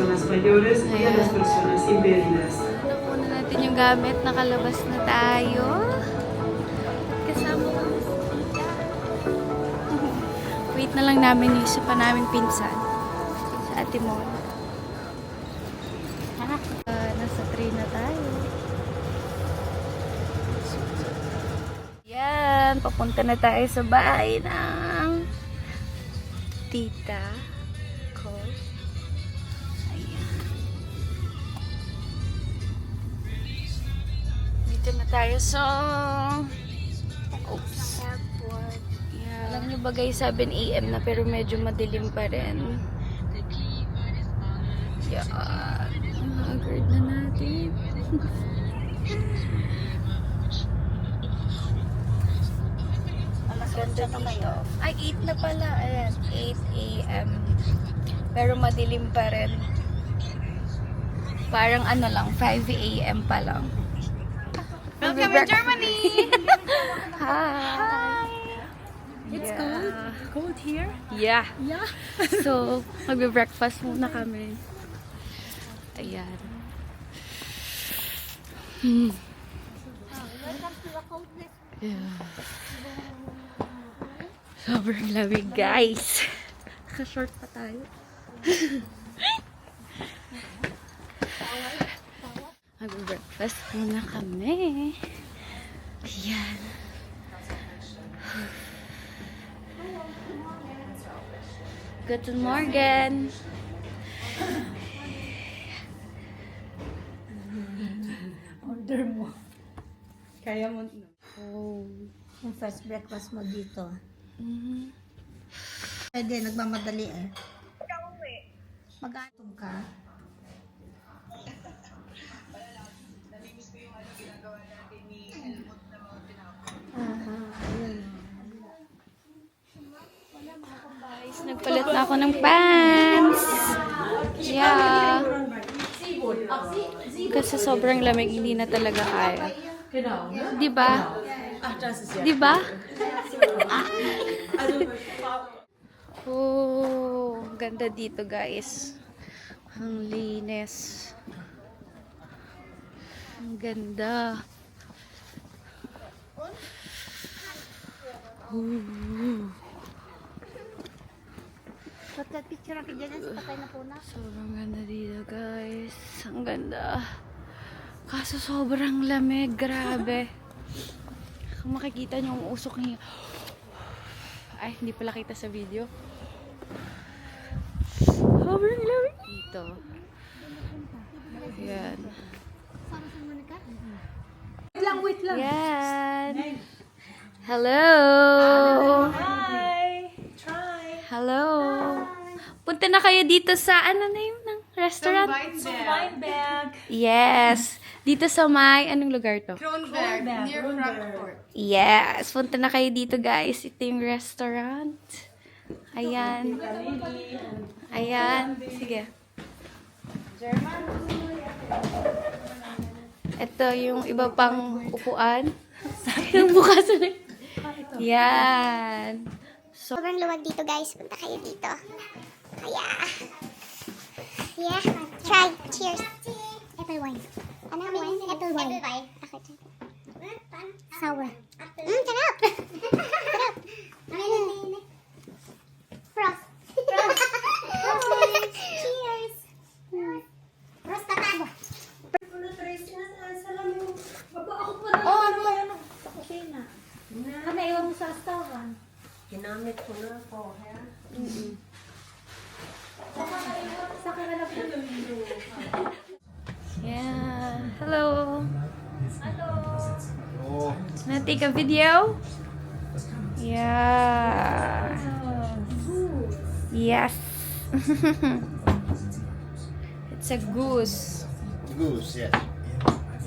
personas mayores y a las personas impedidas. Nakuha natin yung gamit, nakalabas na tayo. Kasama ko si Tita. Wait na lang namin yung isa pa namin pinsan. Sa Ate Mon. Nasa train na tayo. Yan, papunta na tayo sa bahay ng tita ko. Ayan. Dito na tayo sa airport. Yeah. Alam nyo ba guys, 7 AM na pero medyo madilim pa rin. Yan. Mag-guard na natin. Ganda dito. Ay, 8 na pala. Ayan, 8 AM. Pero madilim pa rin. Parang ano lang, 5 AM pa lang. Welcome in Germany! Hi! It's cold. Cold here? Yeah. Yeah. So, magbe-breakfast muna kami. Ayan. Yeah. Sobrang lamig, guys. Naka-short pa tayo. Mag-breakfast muna kami. Ayan. Guten Morgen. Order mo. Kaya mo. Oh. Yung first breakfast mo dito. Mhm. Pwede, nagmamadali eh. Mag-atong ka. Guys, nagpalit na ako ng pants. Yeah. Kasi sobrang lamig, hindi na talaga kaya. Di ba? Di ba? Oh, ganda dito guys. Ang linis. Ang ganda. Picture ako dyan sa patay na puna. Sobrang ganda dito guys. Ang ganda. Kaso sobrang lamig. Grabe. Kung makikita nyo ang usok niya. Ay, hindi pala kita sa video. Sobrang lamig dito. Ayan. Wait lang. Yan. Hello. Hi! Try! Hello. Punta na kayo dito sa ano na yun ng restaurant? Weinberg. Yes. Dito sa may, anong lugar to? Kronberg. Near Frankfurt. Yes. Punta na kayo dito guys. Ito yung restaurant. Ayan. Ayan. Sige. Ito yung iba pang upuan. Yung bukas na. Yan. So, Sobrang luwag dito guys. Punta kayo dito. Yeah. Yeah. Try. Cheers. Apple wine. Ano ang wine? Apple wine. Apple wine. Okay. Sour. Sarap. Sarap. Frost. Frost. Cheers. Frost tatado. Oh, ano ba yan? Sa kusina. Kami, iwan mo sa restaurant. Ginamit ko na po. Sa kanila po. yeah. Hello. Wanna take a video? Yeah. Yes. It's a goose. Goose, yes.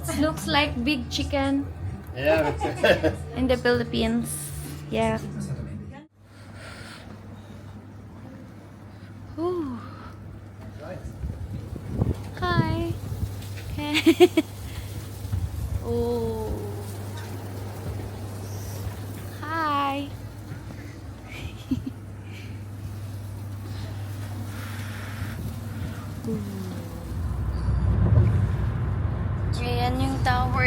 It looks like big chicken Yeah, in the Philippines. Yeah. Ooh. Hi. Oh. Hi. Ooh.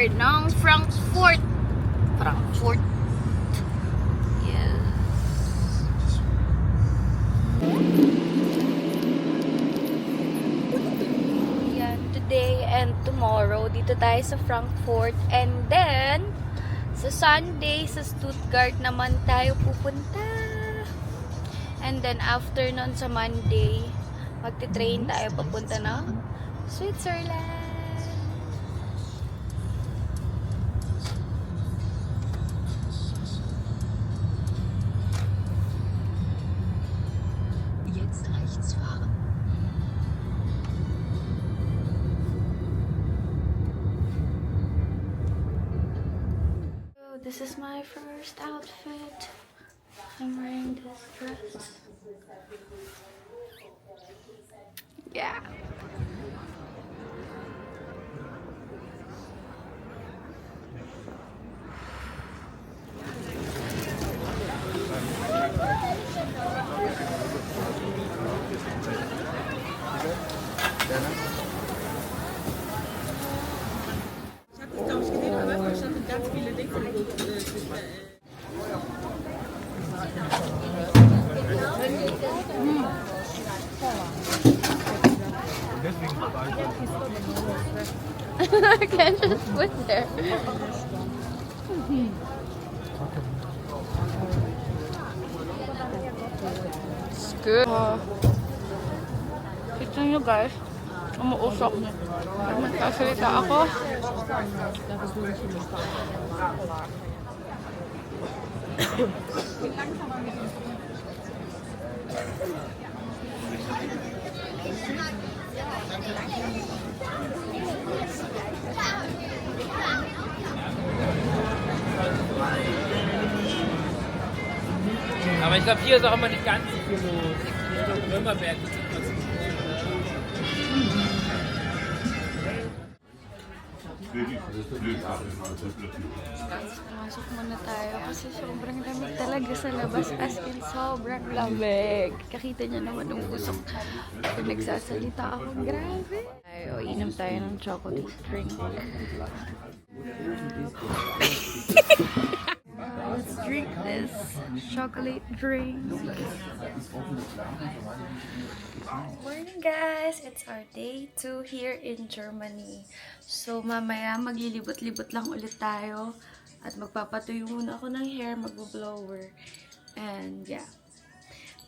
Guard ng Frankfurt. Frankfurt. Yes. Yan, today and tomorrow, dito tayo sa Frankfurt. And then, sa Sunday, sa Stuttgart naman tayo pupunta. And then, after nun sa Monday, magti-train tayo papunta ng Switzerland. Jetzt rechts fahren. So, this is my first outfit. I'm wearing this dress. Yeah. I can't just put there. It's good. Kita nyo guys, umuusok. Pag magkasalita ako. Aber ich glaube, hier ist auch immer nicht ganz so viel los. Nürnberg sieht man so. Pumasok muna tayo kasi sobrang lamig talaga sa labas. As in, sobrang lamig. Kakita niyo naman yung usok. Pag nagsasalita ako, grabe. Tayo, inom tayo ng chocolate drink. Let's drink this chocolate drink. Morning guys! It's our day 2 here in Germany. So mamaya maglilibot-libot lang ulit tayo at magpapatuyo muna ako ng hair, mag-blower. And yeah.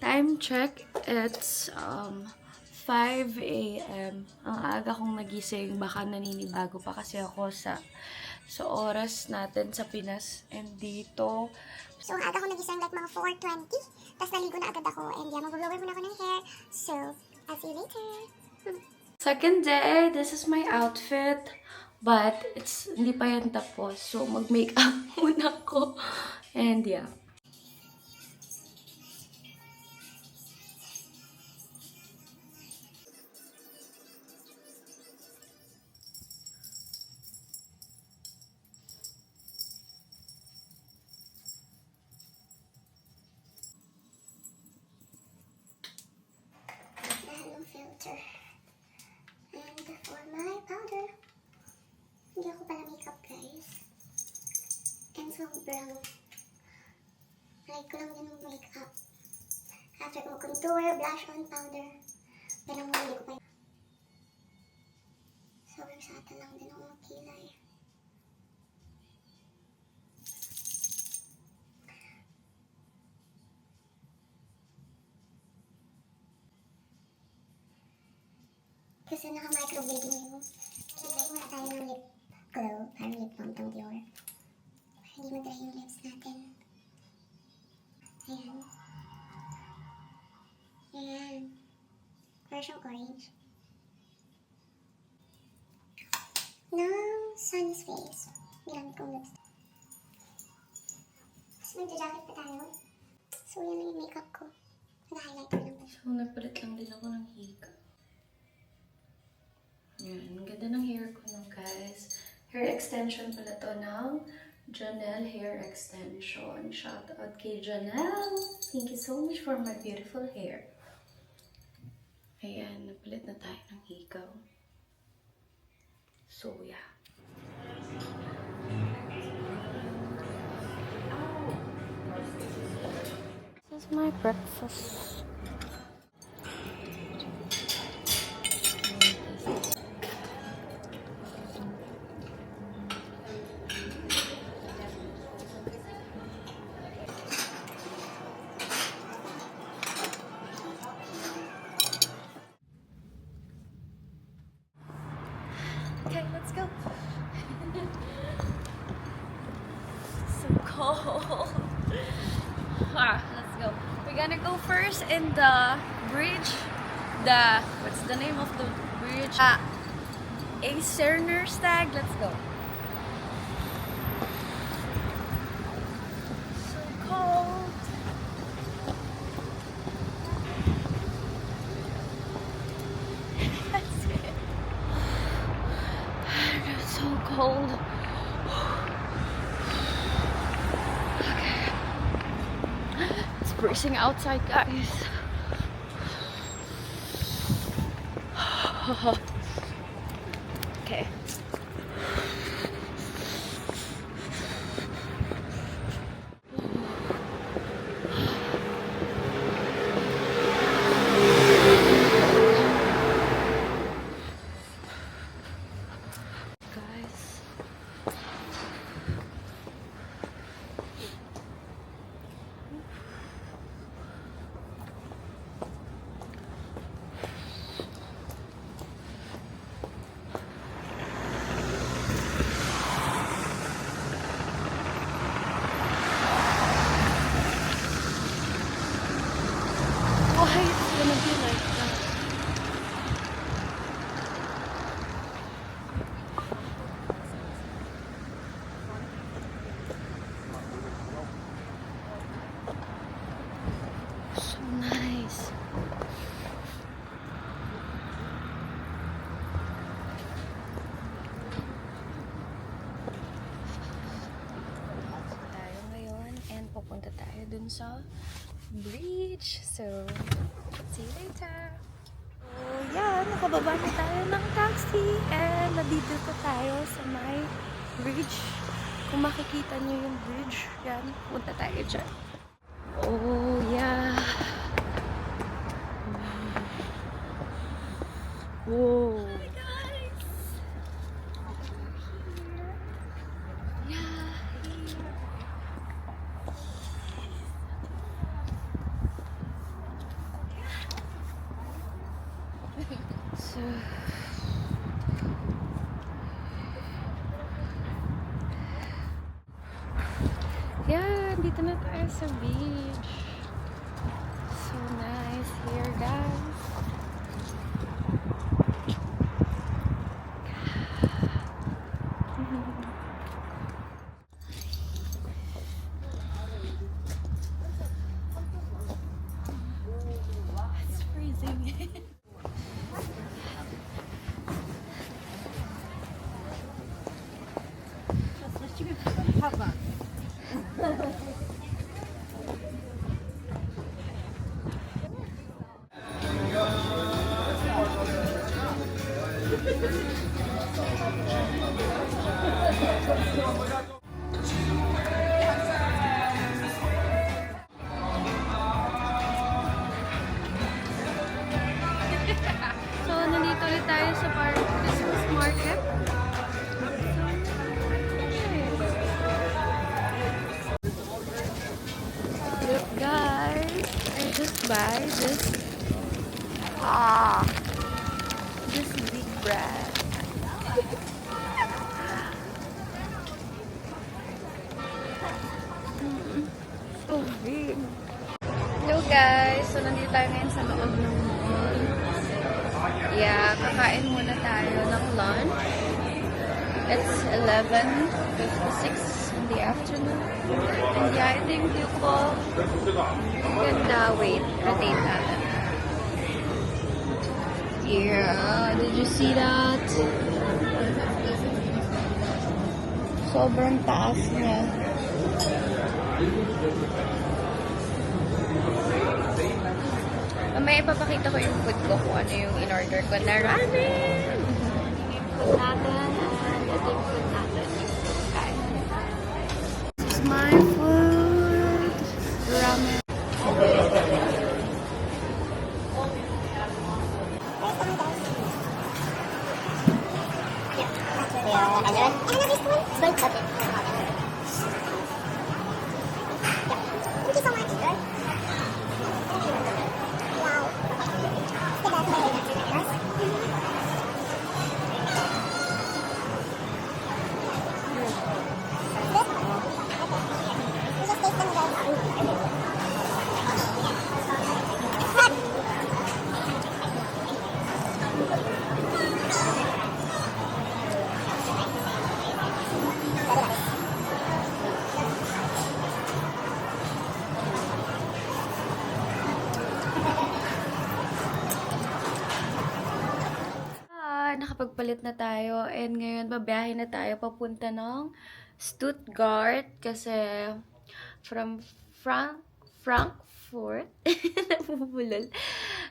Time check, it's 5 a.m. Ang aga kong nagising, baka naninibago pa kasi ako sa oras natin sa Pinas. And dito, So, ang aga ko nagising like mga 4:20. Tapos naligo na agad ako. And yeah, mag-blower muna ako ng hair. So, I'll see you later. second day, this is my outfit. But, hindi pa yan tapos. So, mag-makeup muna ako. And yeah. Hello filter. And for my powder, hindi ako pala makeup guys. And sobrang like ko lang din ng makeup. After ko contour, blush on, powder. Ganang mo hindi ko pa. Sobrang sata lang din ako makilay. Kasi naka-microblading yung kilay. Wala tayo ng lip glow. Parang lip balm tong Dior. Hindi mag-dry yung lips natin. Ayan. Ayan. Parang orange. Ng Sunny's Face. Ginamit kong lipstick. Tapos magja-jacket pa tayo. So, yan lang yung makeup ko. Nag-highlighter lang pa siya. So, nagpalit lang din ako ng hika. Yan, ang ganda ng hair ko nung guys. Hair extension pala to ng Janelle Hair Extension. Shout out kay Janelle. Thank you so much for my beautiful hair. Ayan, napalit na tayo ng hikaw. So, yeah. It's my breakfast. Okay, let's go. So cold. Let's go. We're gonna go first in the bridge. What's the name of the bridge? Acernerstag. Let's go. So cold. That's it. It's so cold. It's freezing outside, guys. Okay. Guys. Why it's gonna be like that? So nice. Tayo ngayon and pupunta tayo dun sa bridge. So, see you later. So, yan. Nakababa na tayo ng taxi and nandito na tayo sa may bridge. Kung makikita niyo yung bridge, yan. Punta tayo dyan. Oh, yeah. Whoa. Guys. Yeah. So, yeah, dito na tayo sa beach. So nice here, guys. It's freezing. So, nandito ulit tayo sa Christmas market. Look, guys, I just buy this this big bread. So big. Hello, guys, so nandito tayo ngayon sa loob ng mall. Yeah, kakain muna tayo ng lunch. It's 11:56 in the afternoon. And yeah, I think you call wait, rotate natin. Yeah, did you see that? Sobrang taas niya. Mamaya ipapakita ko yung food ko kung ano yung in-order ko na ramen. Food natin. Ito yung food natin. This is my food. Ramen. and then this one is going to open. Thank you so much. Wow. The best way. Nice. We just taste them again. Nakapagpalit na tayo and ngayon babiyahe na tayo papunta ng Stuttgart kasi from Frankfurt napupulol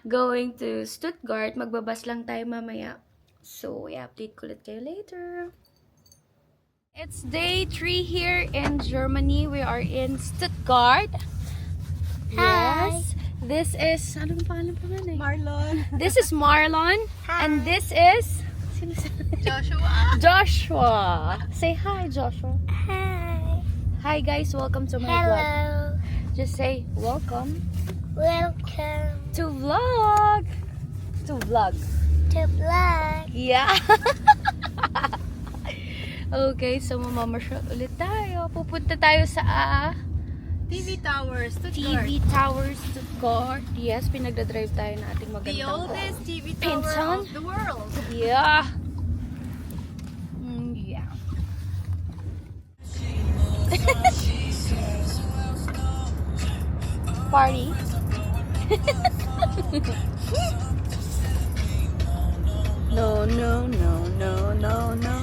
going to Stuttgart. Magbabas lang tayo mamaya. So, i-update ko ulit kayo later. It's day 3 here in Germany. We are in Stuttgart. Hi. Yes. This is, anong pangalan eh? Marlon. This is Marlon. And this is Joshua. Joshua. Say hi, Joshua. Hi. Hi guys, welcome to my vlog. Hello. Just say welcome Welcome to vlog. To vlog. to vlog. Yeah. Okay, so mamamarshal ulit tayo. Pupunta tayo sa TV Towers, Stuttgart. TV Towers Stuttgart. Yes, pinagdadrive tayo na ating The magandang oldest TV tower Pinsan? of the world. Yeah. Yeah. Party. No, no, no, no, no, no.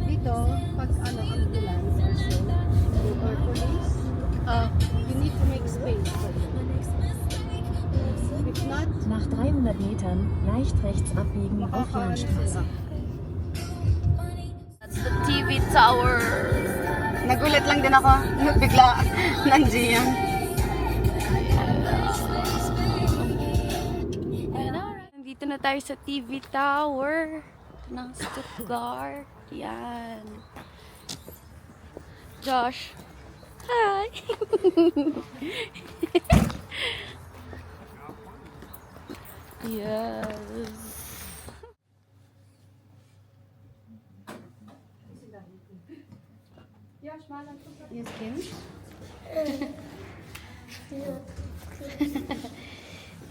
Dito, pag ambulance or so, or police, you need to make space for them. If not, Nach 300 Metern leicht rechts abbiegen auf Jahnstraße. That's the TV tower. Nagulat lang din ako. Bigla nandiyan. Nandito na tayo sa TV tower ng Stuttgart. Yan. Josh. Hi. Yes. Yes, Kim?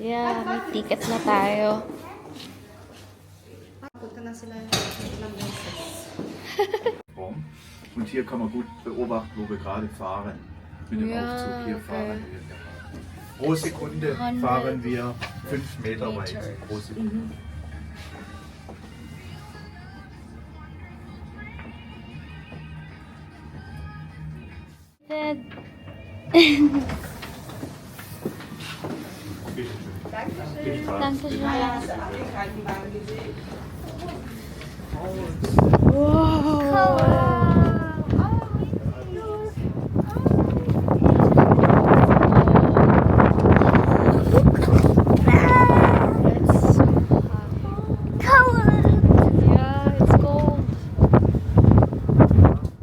Yeah, may tickets na tayo. Und hier kann man gut beobachten, wo wir gerade fahren. Mit dem Ja, Aufzug hier okay. fahren wir gerade. Pro Sekunde 100 fahren wir 5 Meter weit. Meter. Pro Sekunde. Danke schön. Yeah, it's cold.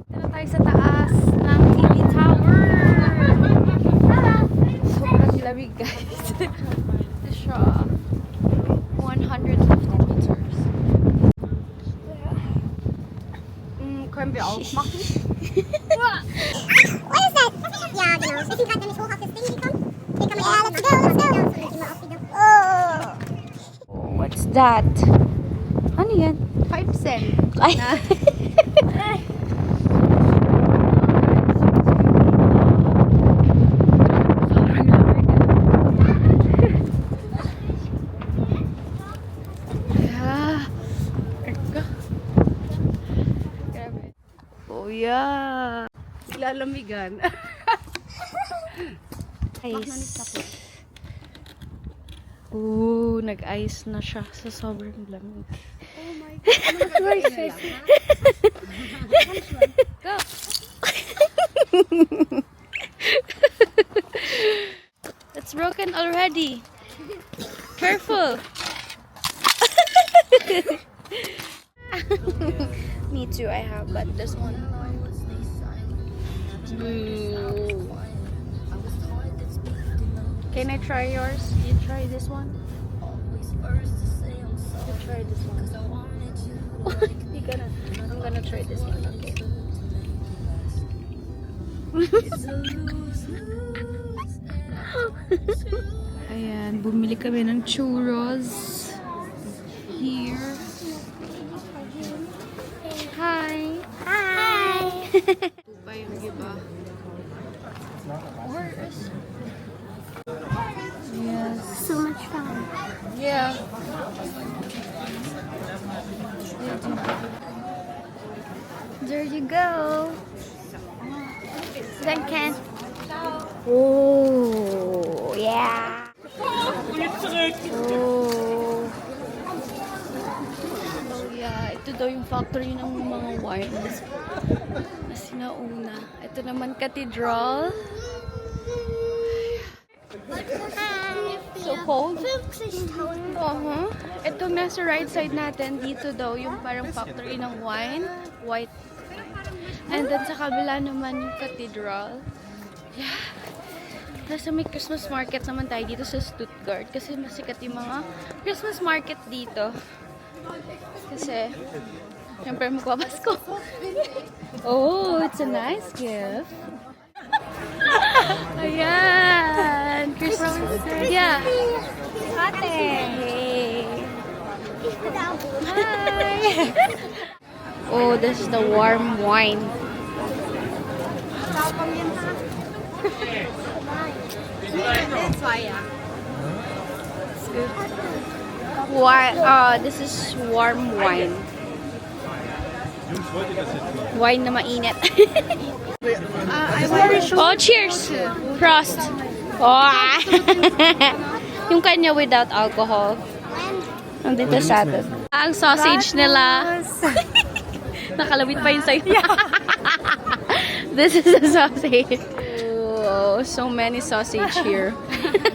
Dito na tayo sa taas ng TV tower. Sobrang lamig, guys. Ito siya. 150 meters. Können wir auch machen? What is that? Ja, genau. Wir sind gerade nämlich hoch auf das Ding gekommen. Hier kann man ja, let's go, let's go. Oh. What's that? Ano yan? 5 cent. Ay. Sobrang lamig. Yeah. Erka. Grabe. Oh yeah. Lalamigan. Ice. Ooh, nag-ice na siya sa sobrang lamig. Oh my God. Go. It's broken already. Careful. too, I have, but this one. Ooh. Can I try yours? You try this one? You try this one. I'm gonna try this one, okay. Ayan, bumili kami ng churros here. Hi! Hi! Pa yung iba. Where is... Yes. So much fun. Yeah. There you go. Then Ken. Oh, yeah. Oh. Oh yeah, ito daw yung factory ng mga wines na sinauna. Ito naman cathedral. So cold. Ito nasa right side natin, dito daw yung parang factory ng wine. White. And then sa kabila naman yung cathedral. Yeah. Nasa may Christmas market naman tayo dito sa Stuttgart. Kasi masikat yung mga Christmas market dito. Kasi, syempre magpapasko. Oh, it's a nice gift. Ayan! Christmas. Yeah. Ate. Hey. Hi! Oh, this is the warm wine. This is warm wine. Wine na mainit. Oh, cheers! Prost! Oh. Yung kanya without alcohol. Nandito sa atin. Ang sausage nila. Nakalawit pa yun sa'yo. This is a sausage. Oh, so many sausage here.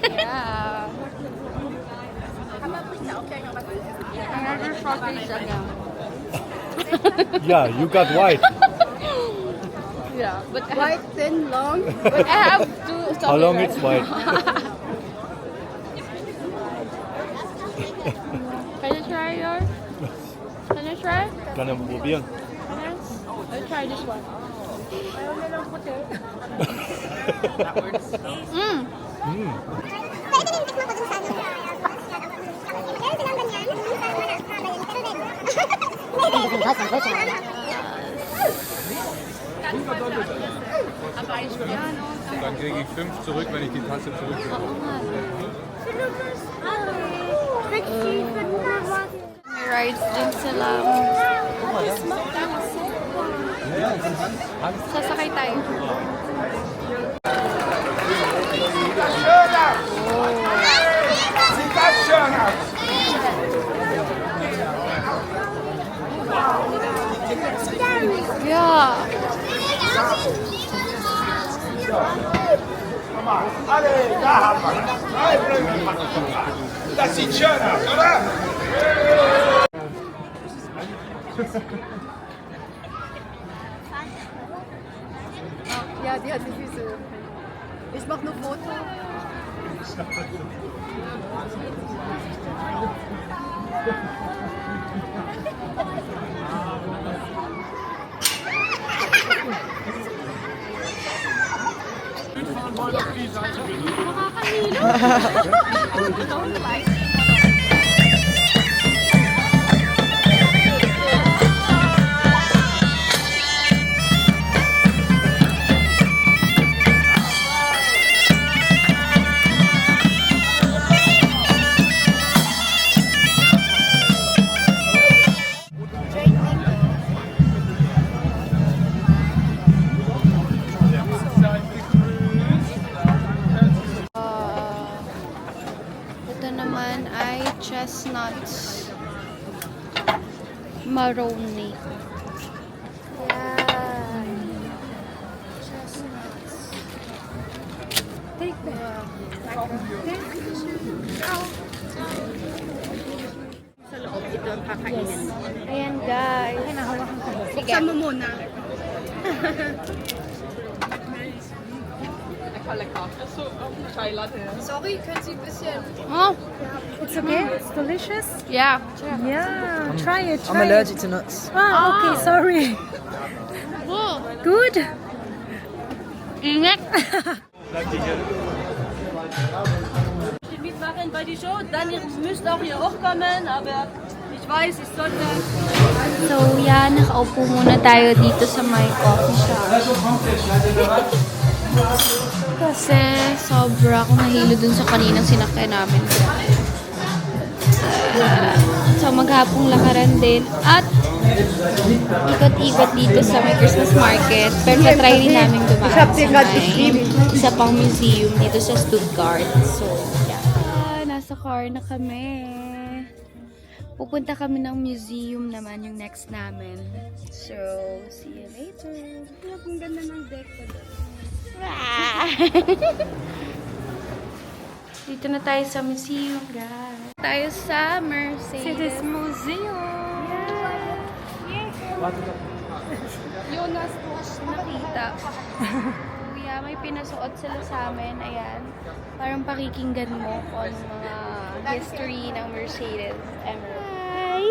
Yeah. Another sausage again. Yeah, you got white. Yeah, but White, thin, long. But I have two. How long it's white? Can you try yours? Can you try? Kann er probieren? I'll try this one. Pwede din tikman ko dun sa ano. Meron silang ganyan. Pero red. Dann kriege ich 5 zurück, wenn ich die Tasse zurückgebe. May rides din sila. Sasakay tayo. Yeah. Das sieht schön aus, oder? Ja, die hat die Füße. Ich mach nur Foto. Ito naman ay chestnuts maroni. Yan. Chestnuts. Take that. Sa loob ito kakainin. Ayan guys. Buksan mo muna. Sorry, können Sie ein bisschen... Oh, It's okay? It's delicious? yeah. Yeah, try it, I'm try allergic it. to nuts. Ah, okay, sorry. Oh, Good? ingat. Mitmachen bei die Show, dann ihr müsst auch hier hochkommen, aber ich weiß, ich sollte... So, yan. Nakaupo muna tayo dito sa my coffee shop. Kasi sobra akong nahilo dun sa kaninang sinakyan namin. So, maghapong lakaran din. At ikot-ikot dito sa may Christmas market. Pero na-try rin namin dumaan sa may isa pang museum dito sa Stuttgart. So, yeah. Nasa car na kami. Pupunta kami ng museum naman yung next namin. So, see you later. Ang ganda ng deck ko doon. Dito na tayo sa museum, guys. Tayo sa Mercedes Museum. Jonas, du hast Nakita. Kuya, may pinasuot sila sa amin. Ayan. Parang pakikinggan mo kung ano mga history ng Mercedes Emerald. Hi!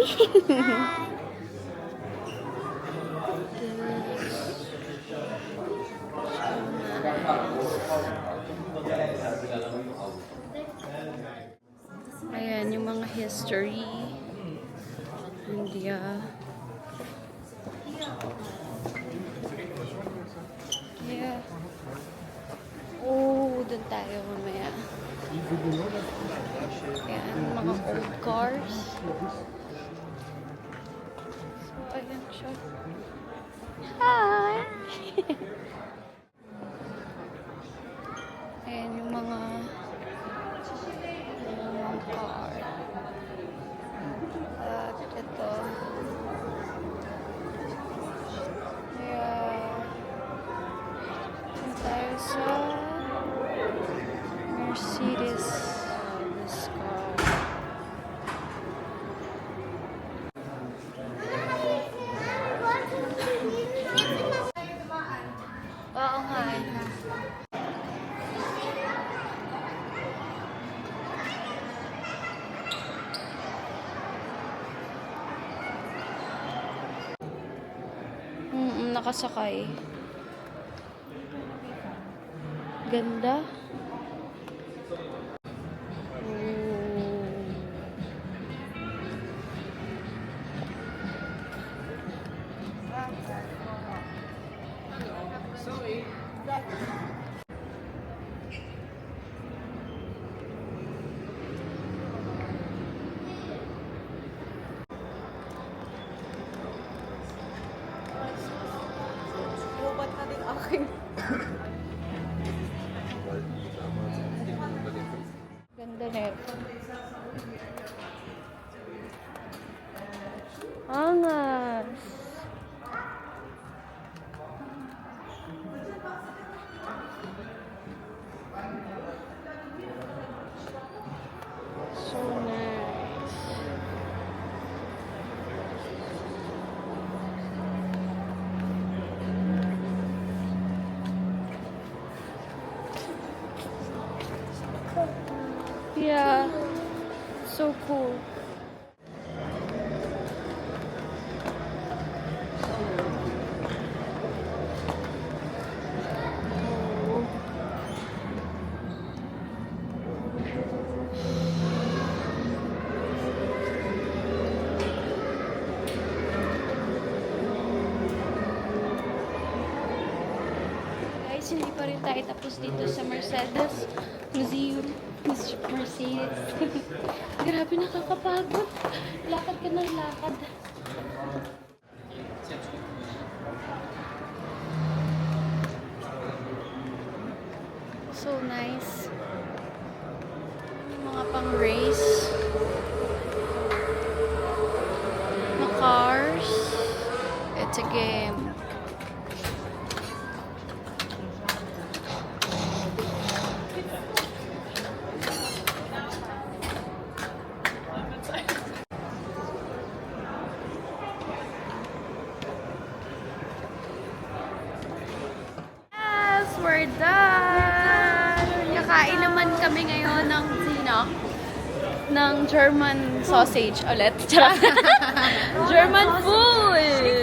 Ayan, yung mga history. India. Yeah. Oh, dun tayo mamaya. Ayan, mga old cars. So, ayan siya. Hi! Ayan yung mga car. At ito. Ayan. Dun tayo sa Mercedes. This car. Oo nga eh. Nakasakay. Ganda. Ganda nito. Angas. So nice. Yeah, so cool. Guys, hindi pa rin tayo tapos dito sa Mercedes Museum. Mercedes. Grabe, nakakapagod. Lakad ka ng lakad. So nice. Mga pang race. Mga cars. It's a game. we're done! Kakain naman kami ngayon ng ng German sausage ulit. German food!